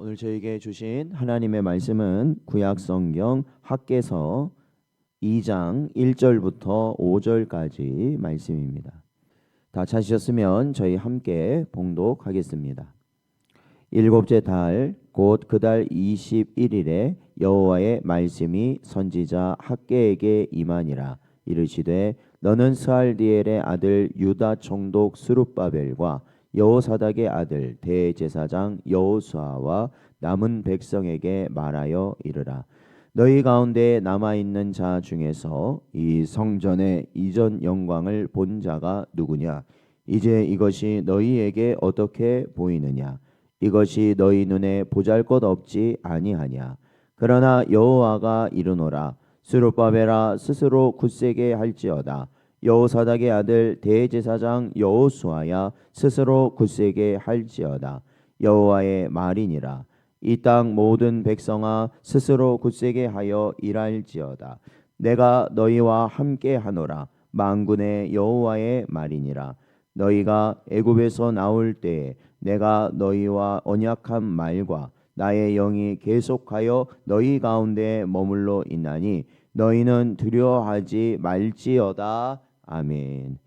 오늘 저에게 주신 하나님의 말씀은 구약성경 학개서 2장 1절부터 5절까지 말씀입니다. 다 찾으셨으면 저희 함께 봉독하겠습니다. 일곱째 달 곧 그 달 21일에 여호와의 말씀이 선지자 학개에게 임하니라. 이르시되 너는 스알디엘의 아들 유다 총독 스룹바벨과 여호사닥의 아들 대제사장 여호수아와 남은 백성에게 말하여 이르라. 너희 가운데 남아있는 자 중에서 이 성전의 이전 영광을 본 자가 누구냐? 이제 이것이 너희에게 어떻게 보이느냐? 이것이 너희 눈에 보잘것없지 아니하냐? 그러나 여호와가 이르노라. 스룹바벨아 스스로 굳세게 할지어다. 여호사닥의 아들 대제사장 여호수아야 스스로 굳세게 할지어다. 여호와의 말이니라. 이 땅 모든 백성아 스스로 굳세게 하여 일할지어다. 내가 너희와 함께 하노라. 만군의 여호와의 말이니라. 너희가 애굽에서 나올 때에 내가 너희와 언약한 말과 나의 영이 계속하여 너희 가운데 머물러 있나니 너희는 두려워하지 말지어다. 아멘.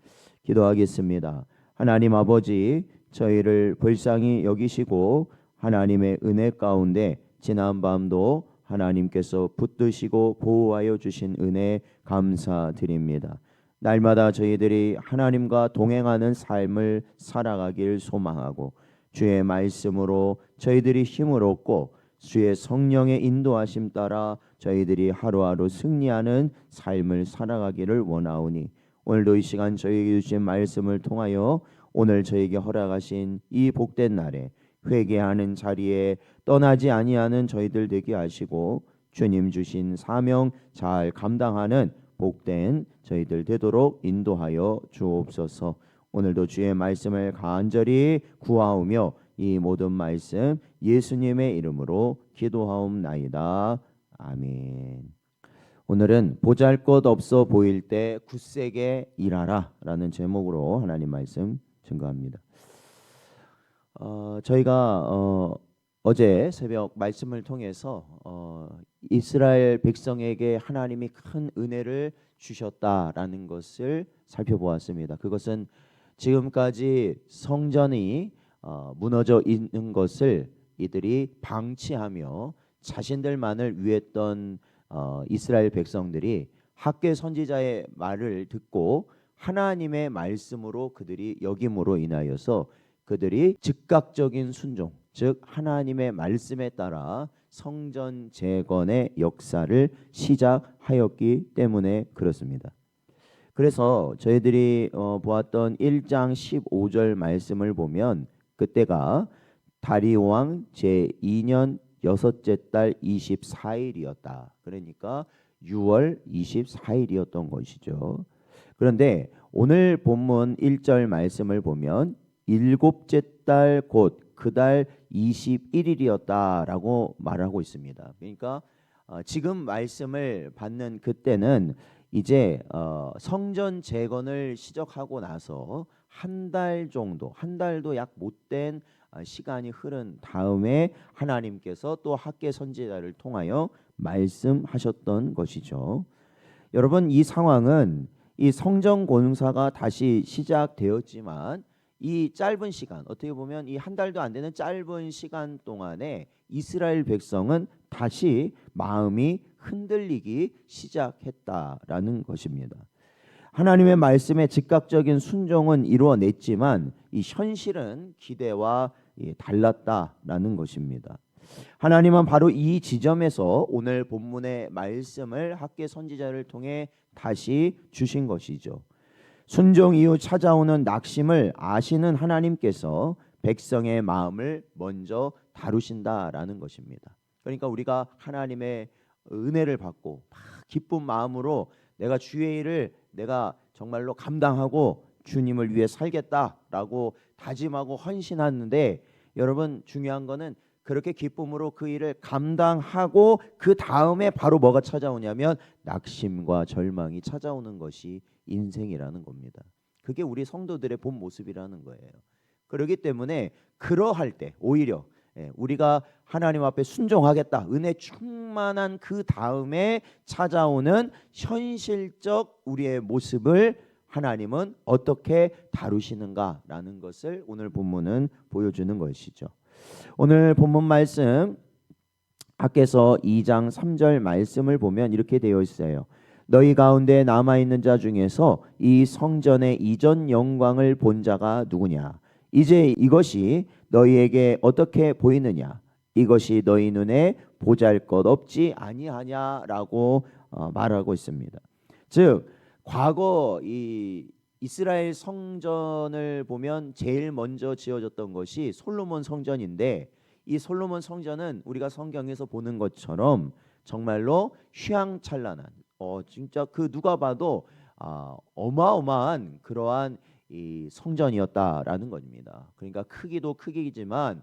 기도하겠습니다. 하나님 아버지, 저희를 불쌍히 여기시고 하나님의 은혜 가운데 지난 밤도 하나님께서 붙드시고 보호하여 주신 은혜 감사드립니다. 날마다 저희들이 하나님과 동행하는 삶을 살아가길 소망하고 주의 말씀으로 저희들이 힘을 얻고 주의 성령의 인도하심 따라 저희들이 하루하루 승리하는 삶을 살아가기를 원하오니 오늘도 이 시간 저희에게 주신 말씀을 통하여 오늘 저에게 허락하신 이 복된 날에 회개하는 자리에 떠나지 아니하는 저희들 되게 하시고 주님 주신 사명 잘 감당하는 복된 저희들 되도록 인도하여 주옵소서. 오늘도 주의 말씀을 간절히 구하오며 이 모든 말씀 예수님의 이름으로 기도하옵나이다. 아멘. 오늘은 보잘것없어 보일 때 굳세게 일하라 라는 제목으로 하나님 말씀 증거합니다. 저희가 어제 새벽 말씀을 통해서 이스라엘 백성에게 하나님이 큰 은혜를 주셨다라는 것을 살펴보았습니다. 그것은 지금까지 성전이 무너져 있는 것을 이들이 방치하며 자신들만을 위했던 이스라엘 백성들이 학개 선지자의 말을 듣고 하나님의 말씀으로 그들이 여김으로 인하여서 그들이 즉각적인 순종, 즉 하나님의 말씀에 따라 성전 재건의 역사를 시작하였기 때문에 그렇습니다. 그래서 저희들이 보았던 1장 15절 말씀을 보면 그때가 다리오 왕 제2년 여섯째 달 24일이었다. 그러니까 6월 24일이었던 것이죠. 그런데 오늘 본문 1절 말씀을 보면 일곱째 달 곧 그 달 21일이었다라고 말하고 있습니다. 그러니까 지금 말씀을 받는 그때는 이제 성전 재건을 시작하고 나서 한 달 정도, 한 달도 약 못된 시간이 흐른 다음에 하나님께서 또 학개 선지자를 통하여 말씀하셨던 것이죠. 여러분, 이 상황은 이 성전 공사가 다시 시작되었지만 이 짧은 시간, 어떻게 보면 이 한 달도 안 되는 짧은 시간 동안에 이스라엘 백성은 다시 마음이 흔들리기 시작했다라는 것입니다. 하나님의 말씀에 즉각적인 순종은 이루어냈지만 이 현실은 기대와 달랐다라는 것입니다. 하나님은 바로 이 지점에서 오늘 본문의 말씀을 학개 선지자를 통해 다시 주신 것이죠. 순종 이후 찾아오는 낙심을 아시는 하나님께서 백성의 마음을 먼저 다루신다라는 것입니다. 그러니까 우리가 하나님의 은혜를 받고 기쁜 마음으로 내가 주의 일을 내가 정말로 감당하고 주님을 위해 살겠다라고 다짐하고 헌신하는데, 여러분 중요한 거는 그렇게 기쁨으로 그 일을 감당하고 그 다음에 바로 뭐가 찾아오냐면 낙심과 절망이 찾아오는 것이 인생이라는 겁니다. 그게 우리 성도들의 본 모습이라는 거예요. 그렇기 때문에 그러할 때 오히려 우리가 하나님 앞에 순종하겠다, 은혜 충만한 그 다음에 찾아오는 현실적 우리의 모습을 하나님은 어떻게 다루시는가라는 것을 오늘 본문은 보여주는 것이죠. 오늘 본문 말씀 밖에서 2장 3절 말씀을 보면 이렇게 되어 있어요. 너희 가운데 남아있는 자 중에서 이 성전의 이전 영광을 본 자가 누구냐? 이제 이것이 너희에게 어떻게 보이느냐? 이것이 너희 눈에 보잘것없지 아니하냐라고 말하고 있습니다. 즉 과거 이 이스라엘 성전을 보면 제일 먼저 지어졌던 것이 솔로몬 성전인데, 이 솔로몬 성전은 우리가 성경에서 보는 것처럼 정말로 휘황찬란한 진짜 그 누가 봐도 어마어마한 그러한 이 성전이었다라는 겁니다. 그러니까 크기도 크기지만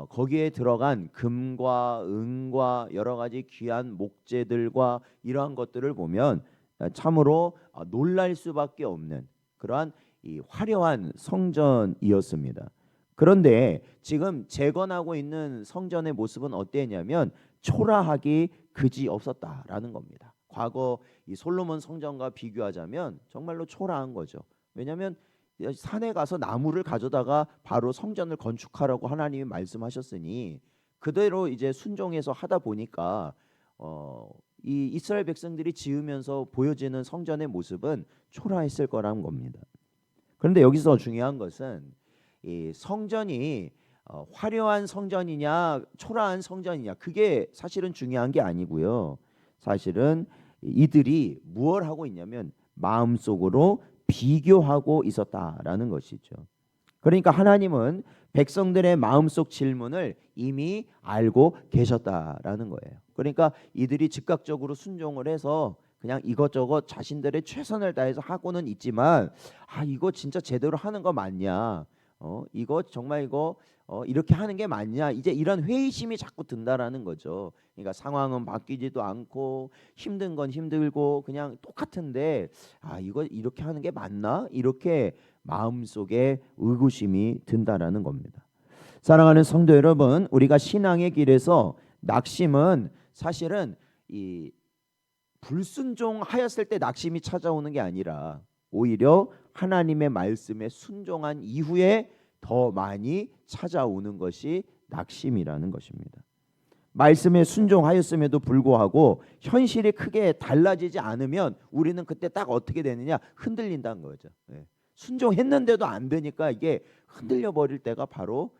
거기에 들어간 금과 은과 여러 가지 귀한 목재들과 이러한 것들을 보면 참으로 놀랄 수밖에 없는 그러한 이 화려한 성전이었습니다. 그런데 지금 재건하고 있는 성전의 모습은 어땠냐면 초라하기 그지 없었다라는 겁니다. 과거 이 솔로몬 성전과 비교하자면 정말로 초라한 거죠. 왜냐하면 산에 가서 나무를 가져다가 바로 성전을 건축하라고 하나님이 말씀하셨으니 그대로 이제 순종해서 하다 보니까 이 이스라엘 백성들이 지으면서 보여지는 성전의 모습은 초라했을 거라는 겁니다. 그런데 여기서 중요한 것은 이 성전이 화려한 성전이냐 초라한 성전이냐, 그게 사실은 중요한 게 아니고요. 사실은 이들이 무엇을 하고 있냐면 마음속으로 비교하고 있었다라는 것이죠. 그러니까 하나님은 백성들의 마음속 질문을 이미 알고 계셨다라는 거예요. 그러니까 이들이 즉각적으로 순종을 해서 그냥 이것저것 자신들의 최선을 다해서 하고는 있지만 이거 진짜 제대로 하는 거 맞냐? 이거 정말 이거 이렇게 하는 게 맞냐? 이제 이런 회의심이 자꾸 든다라는 거죠. 그러니까 상황은 바뀌지도 않고 힘든 건 힘들고 그냥 똑같은데 이거 이렇게 하는 게 맞나? 이렇게 마음속에 의구심이 든다라는 겁니다. 사랑하는 성도 여러분, 우리가 신앙의 길에서 낙심은 사실은 이 불순종하였을 때 낙심이 찾아오는 게 아니라 오히려 하나님의 말씀에 순종한 이후에 더 많이 찾아오는 것이 낙심이라는 것입니다. 말씀에 순종하였음에도 불구하고 현실이 크게 달라지지 않으면 우리는 그때 딱 어떻게 되느냐? 흔들린다는 거죠. 순종했는데도 안 되니까 이게 흔들려 버릴 때가 바로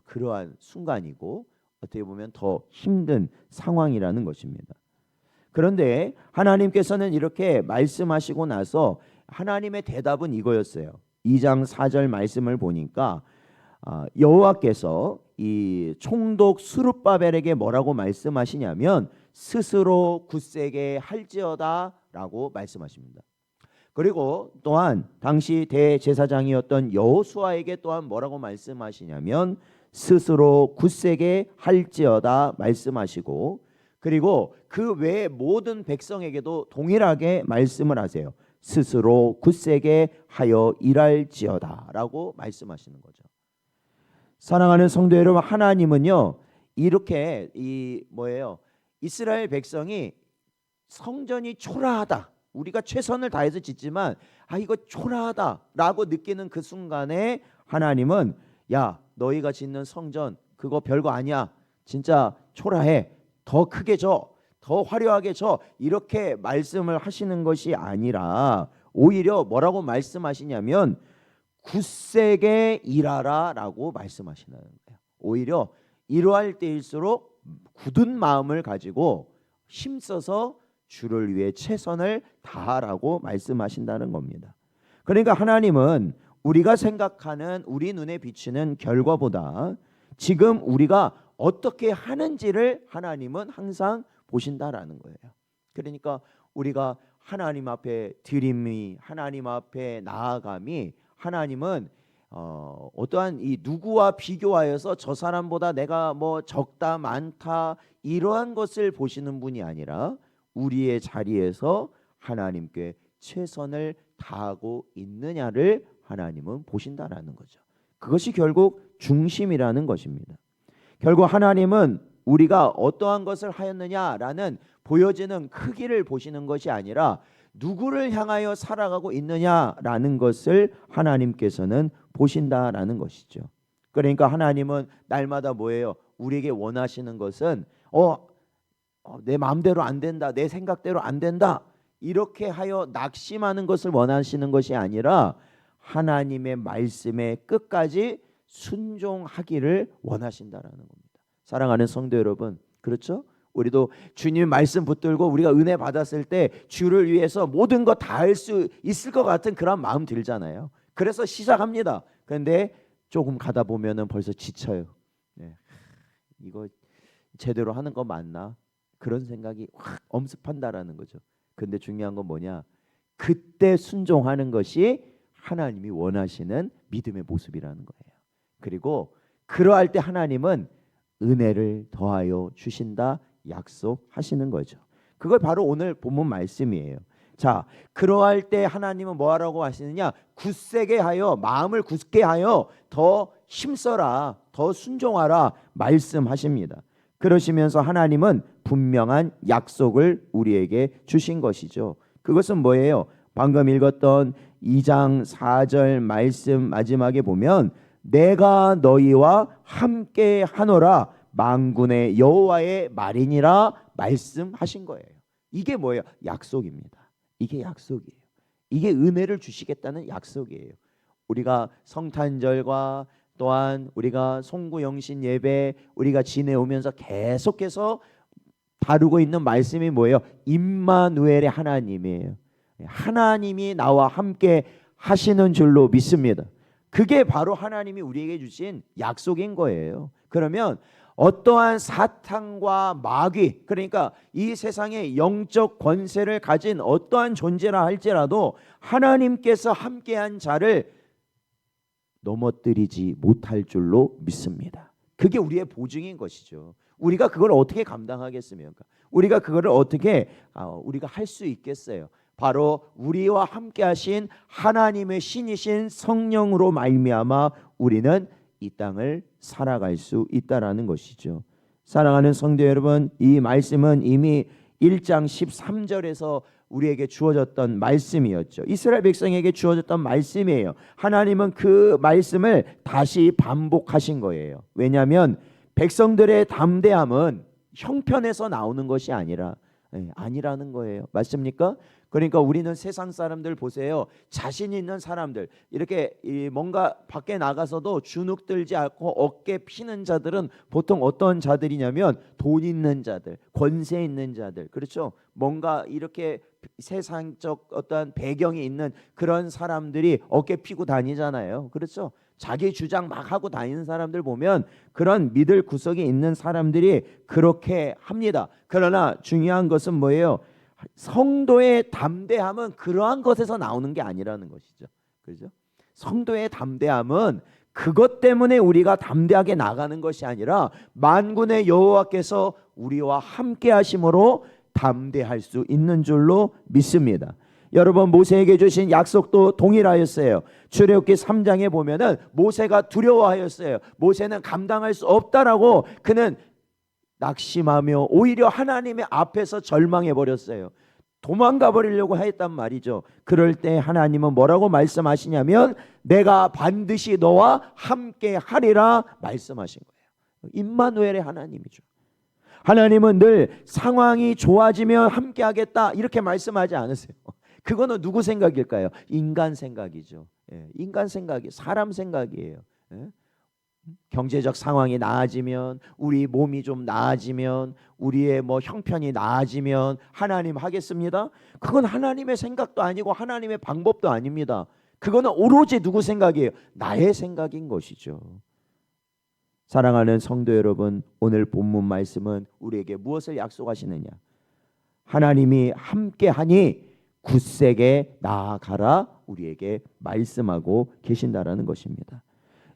그러한 순간이고 어떻게 보면 더 힘든 상황이라는 것입니다. 그런데 하나님께서는 이렇게 말씀하시고 나서 하나님의 대답은 이거였어요. 2장 4절 말씀을 보니까 여호와께서 이 총독 스룹바벨에게 뭐라고 말씀하시냐면 스스로 굳세게 할지어다라고 말씀하십니다. 그리고 또한 당시 대제사장이었던 여호수아에게 또한 뭐라고 말씀하시냐면 스스로 굳세게 할지어다 말씀하시고, 그리고 그 외의 모든 백성에게도 동일하게 말씀을 하세요. 스스로 굳세게 하여 일할지어다라고 말씀하시는 거죠. 사랑하는 성도 여러분, 하나님은요 이렇게 이스라엘 백성이 성전이 초라하다, 우리가 최선을 다해서 짓지만 이거 초라하다라고 느끼는 그 순간에 하나님은 야, 너희가 짓는 성전 그거 별거 아니야, 진짜 초라해, 더 크게 져, 더 화려하게 져, 이렇게 말씀을 하시는 것이 아니라 오히려 뭐라고 말씀하시냐면 굳세게 일하라 라고 말씀하시는 거예요. 오히려 이러할 때일수록 굳은 마음을 가지고 힘써서 주를 위해 최선을 다하라고 말씀하신다는 겁니다. 그러니까 하나님은 우리가 생각하는 우리 눈에 비치는 결과보다 지금 우리가 어떻게 하는지를 하나님은 항상 보신다라는 거예요. 그러니까 우리가 하나님 앞에 드림이, 하나님 앞에 나아감이, 하나님은 어떠한 이 누구와 비교하여서 저 사람보다 내가 뭐 적다 많다 이러한 것을 보시는 분이 아니라 우리의 자리에서 하나님께 최선을 다하고 있느냐를 하나님은 보신다라는 거죠. 그것이 결국 중심이라는 것입니다. 결국 하나님은 우리가 어떠한 것을 하였느냐라는 보여지는 크기를 보시는 것이 아니라 누구를 향하여 살아가고 있느냐라는 것을 하나님께서는 보신다라는 것이죠. 그러니까 하나님은 날마다 뭐예요? 우리에게 원하시는 것은 내 마음대로 안 된다, 내 생각대로 안 된다, 이렇게 하여 낙심하는 것을 원하시는 것이 아니라 하나님의 말씀에 끝까지 순종하기를 원하신다라는 겁니다. 사랑하는 성도 여러분, 그렇죠? 우리도 주님 말씀 붙들고 우리가 은혜 받았을 때 주를 위해서 모든 거 다 할 수 있을 것 같은 그런 마음 들잖아요. 그래서 시작합니다. 그런데 조금 가다 보면은 벌써 지쳐요. 네. 이거 제대로 하는 거 맞나? 그런 생각이 확 엄습한다라는 거죠. 근데 중요한 건 뭐냐? 그때 순종하는 것이 하나님이 원하시는 믿음의 모습이라는 거예요. 그리고 그러할 때 하나님은 은혜를 더하여 주신다 약속하시는 거죠. 그걸 바로 오늘 본문 말씀이에요. 자, 그러할 때 하나님은 뭐하라고 하시느냐? 굳세게 하여, 마음을 굳게 하여 더 힘써라, 더 순종하라 말씀하십니다. 그러시면서 하나님은 분명한 약속을 우리에게 주신 것이죠. 그것은 뭐예요? 방금 읽었던 2장 4절 말씀 마지막에 보면 내가 너희와 함께 하노라 만군의 여호와의 말이니라 말씀하신 거예요. 이게 뭐예요? 약속입니다. 이게 약속이에요. 이게 은혜를 주시겠다는 약속이에요. 우리가 성탄절과 또한 우리가 송구영신 예배 우리가 지내오면서 계속해서 다루고 있는 말씀이 뭐예요? 임마누엘의 하나님이에요. 하나님이 나와 함께 하시는 줄로 믿습니다. 그게 바로 하나님이 우리에게 주신 약속인 거예요. 그러면 어떠한 사탄과 마귀, 그러니까 이 세상의 영적 권세를 가진 어떠한 존재라 할지라도 하나님께서 함께한 자를 넘어뜨리지 못할 줄로 믿습니다. 그게 우리의 보증인 것이죠. 우리가 그걸 어떻게 감당하겠습니까? 우리가 그거를 어떻게 우리가 할 수 있겠어요? 바로 우리와 함께 하신 하나님의 신이신 성령으로 말미암아 우리는 이 땅을 살아갈 수 있다라는 것이죠. 사랑하는 성도 여러분, 이 말씀은 이미 1장 13절에서 우리에게 주어졌던 말씀이었죠. 이스라엘 백성에게 주어졌던 말씀이에요. 하나님은 그 말씀을 다시 반복하신 거예요. 왜냐하면 백성들의 담대함은 형편에서 나오는 것이 아니라는 거예요. 맞습니까? 그러니까 우리는 세상 사람들 보세요. 자신 있는 사람들, 이렇게 뭔가 밖에 나가서도 주눅 들지 않고 어깨 피는 자들은 보통 어떤 자들이냐면 돈 있는 자들, 권세 있는 자들, 그렇죠? 뭔가 이렇게 세상적 어떤 배경이 있는 그런 사람들이 어깨 피고 다니잖아요. 그렇죠? 자기 주장 막 하고 다니는 사람들 보면 그런 믿을 구석이 있는 사람들이 그렇게 합니다. 그러나 중요한 것은 뭐예요? 성도의 담대함은 그러한 것에서 나오는 게 아니라는 것이죠. 그렇죠? 성도의 담대함은 그것 때문에 우리가 담대하게 나가는 것이 아니라 만군의 여호와께서 우리와 함께 하심으로 담대할 수 있는 줄로 믿습니다. 여러분, 모세에게 주신 약속도 동일하였어요. 출애굽기 3장에 보면은 모세가 두려워하였어요. 모세는 감당할 수 없다라고 그는 낙심하며 오히려 하나님의 앞에서 절망해 버렸어요. 도망가 버리려고 했단 말이죠. 그럴 때 하나님은 뭐라고 말씀하시냐면 내가 반드시 너와 함께 하리라 말씀하신 거예요. 임마누엘의 하나님이죠. 하나님은 늘 상황이 좋아지면 함께 하겠다 이렇게 말씀하지 않으세요. 그거는 누구 생각일까요? 인간 생각이죠. 인간 생각이, 사람 생각이에요. 경제적 상황이 나아지면, 우리 몸이 좀 나아지면, 우리의 형편이 나아지면 하나님 하겠습니다. 그건 하나님의 생각도 아니고 하나님의 방법도 아닙니다. 그거는 오로지 누구 생각이에요? 나의 생각인 것이죠. 사랑하는 성도 여러분, 오늘 본문 말씀은 우리에게 무엇을 약속하시느냐? 하나님이 함께하니 굳세게 나아가라 우리에게 말씀하고 계신다라는 것입니다.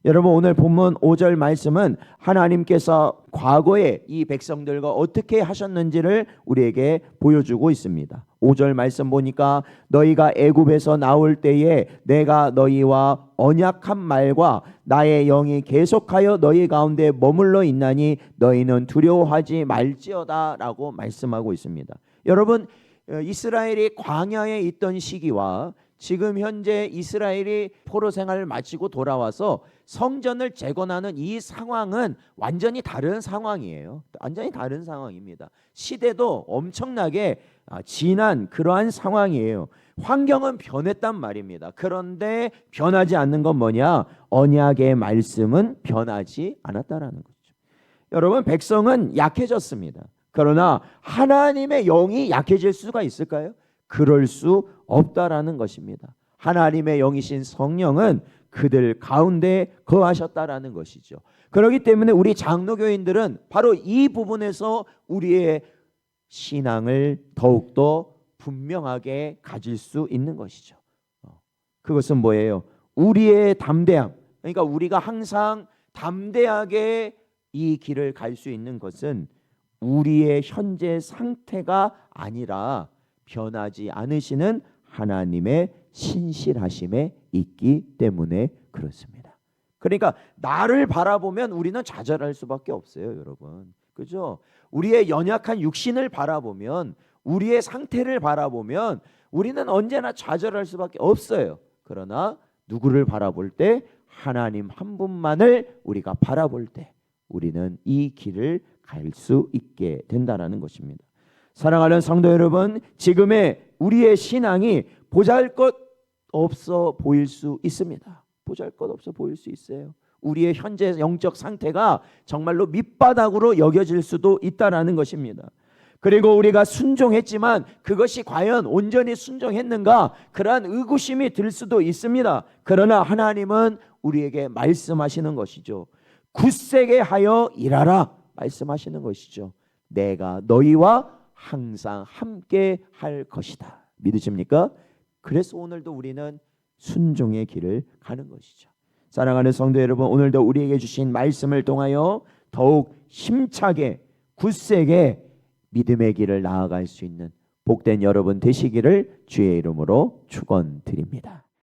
여러분 오늘 본문 5절 말씀은 하나님께서 과거에 이 백성들과 어떻게 하셨는지를 우리에게 보여주고 있습니다. 5절 말씀 보니까 너희가 애굽에서 나올 때에 내가 너희와 언약한 말과 나의 영이 계속하여 너희 가운데 머물러 있나니 너희는 두려워하지 말지어다 라고 말씀하고 있습니다. 여러분 이스라엘이 광야에 있던 시기와 지금 현재 이스라엘이 포로 생활을 마치고 돌아와서 성전을 재건하는 이 상황은 완전히 다른 상황이에요. 완전히 다른 상황입니다. 시대도 엄청나게 지난 그러한 상황이에요. 환경은 변했단 말입니다. 그런데 변하지 않는 건 뭐냐? 언약의 말씀은 변하지 않았다라는 거죠. 여러분 백성은 약해졌습니다. 그러나 하나님의 영이 약해질 수가 있을까요? 그럴 수 없다라는 것입니다. 하나님의 영이신 성령은 그들 가운데 거하셨다라는 것이죠. 그렇기 때문에 우리 장로교인들은 바로 이 부분에서 우리의 신앙을 더욱더 분명하게 가질 수 있는 것이죠. 그것은 뭐예요? 우리의 담대함. 그러니까 우리가 항상 담대하게 이 길을 갈 수 있는 것은 우리의 현재 상태가 아니라 변하지 않으시는 하나님의 신실하심에 있기 때문에 그렇습니다. 그러니까 나를 바라보면 우리는 좌절할 수밖에 없어요, 여러분. 그죠? 우리의 연약한 육신을 바라보면, 우리의 상태를 바라보면 우리는 언제나 좌절할 수밖에 없어요. 그러나 누구를 바라볼 때? 하나님 한 분만을 우리가 바라볼 때 우리는 이 길을 갈 수 있게 된다는 것입니다. 사랑하는 성도 여러분, 지금의 우리의 신앙이 보잘것없어 보일 수 있습니다. 보잘것없어 보일 수 있어요. 우리의 현재 영적 상태가 정말로 밑바닥으로 여겨질 수도 있다라는 것입니다. 그리고 우리가 순종했지만 그것이 과연 온전히 순종했는가? 그러한 의구심이 들 수도 있습니다. 그러나 하나님은 우리에게 말씀하시는 것이죠. 굳세게 하여 일하라 말씀하시는 것이죠. 내가 너희와 항상 함께 할 것이다. 믿으십니까? 그래서 오늘도 우리는 순종의 길을 가는 것이죠. 사랑하는 성도 여러분, 오늘도 우리에게 주신 말씀을 통하여 더욱 힘차게 굳세게 믿음의 길을 나아갈 수 있는 복된 여러분 되시기를 주의 이름으로 축원드립니다.